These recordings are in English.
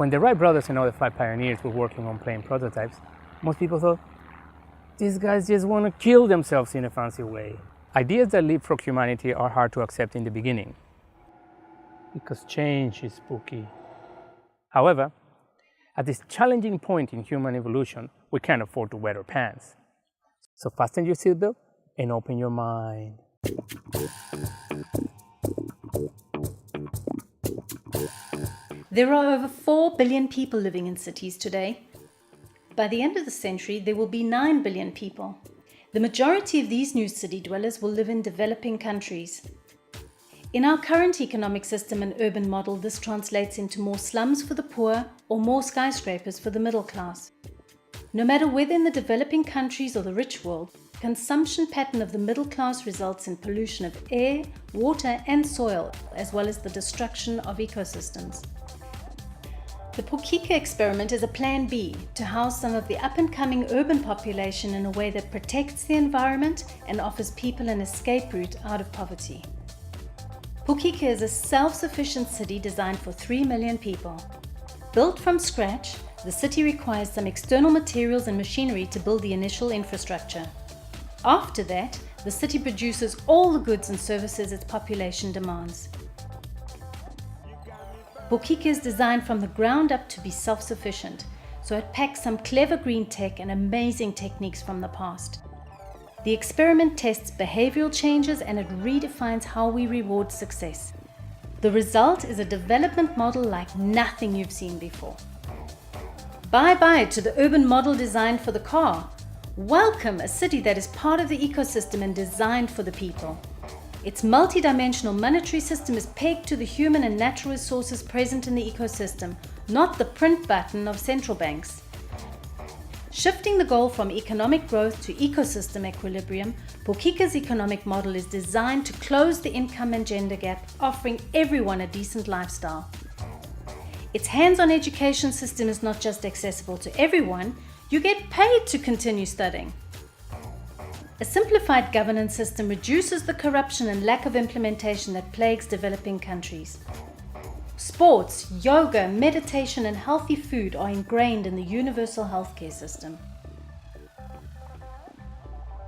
When the Wright brothers and other 5 pioneers were working on plane prototypes, most people thought, these guys just want to kill themselves in a fancy way. Ideas that leapfrog humanity are hard to accept in the beginning, because change is spooky. However, at this challenging point in human evolution, we can't afford to wet our pants. So fasten your seatbelt and open your mind. There are over 4 billion people living in cities today. By the end of the century, there will be 9 billion people. The majority of these new city dwellers will live in developing countries. In our current economic system and urban model, this translates into more slums for the poor or more skyscrapers for the middle class. No matter whether in the developing countries or the rich world, the consumption pattern of the middle class results in pollution of air, water and soil, as well as the destruction of ecosystems. The Pukika Experiment is a plan B to house some of the up-and-coming urban population in a way that protects the environment and offers people an escape route out of poverty. Pukika is a self-sufficient city designed for 3 million people. Built from scratch, the city requires some external materials and machinery to build the initial infrastructure. After that, the city produces all the goods and services its population demands. Pukika is designed from the ground up to be self-sufficient, so it packs some clever green tech and amazing techniques from the past. The experiment tests behavioral changes and it redefines how we reward success. The result is a development model like nothing you've seen before. Bye-bye to the urban model designed for the car. Welcome a city that is part of the ecosystem and designed for the people. Its multi-dimensional monetary system is pegged to the human and natural resources present in the ecosystem, not the print button of central banks. Shifting the goal from economic growth to ecosystem equilibrium, Pukika's economic model is designed to close the income and gender gap, offering everyone a decent lifestyle. Its hands-on education system is not just accessible to everyone, you get paid to continue studying. A simplified governance system reduces the corruption and lack of implementation that plagues developing countries. Sports, yoga, meditation and healthy food are ingrained in the universal healthcare system.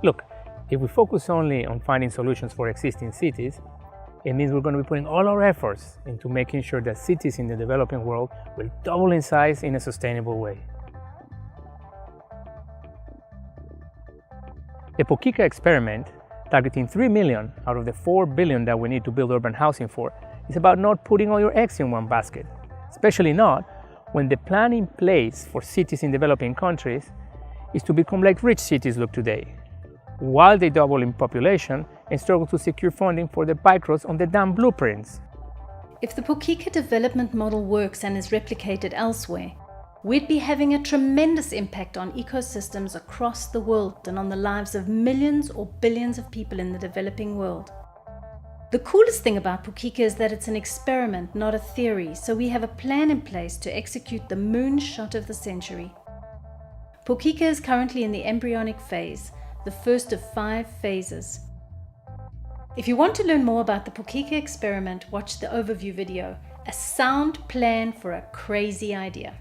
Look, if we focus only on finding solutions for existing cities, it means we're going to be putting all our efforts into making sure that cities in the developing world will double in size in a sustainable way. The Pukika Experiment, targeting 3 million out of the 4 billion that we need to build urban housing for, is about not putting all your eggs in one basket, especially not when the plan in place for cities in developing countries is to become like rich cities look today, while they double in population and struggle to secure funding for the bike roads on the damn blueprints. If the Pukika development model works and is replicated elsewhere, we'd be having a tremendous impact on ecosystems across the world and on the lives of millions or billions of people in the developing world. The coolest thing about Pukika is that it's an experiment, not a theory, so we have a plan in place to execute the moonshot of the century. Pukika is currently in the embryonic phase, the first of 5 phases. If you want to learn more about the Pukika experiment, watch the overview video, a sound plan for a crazy idea.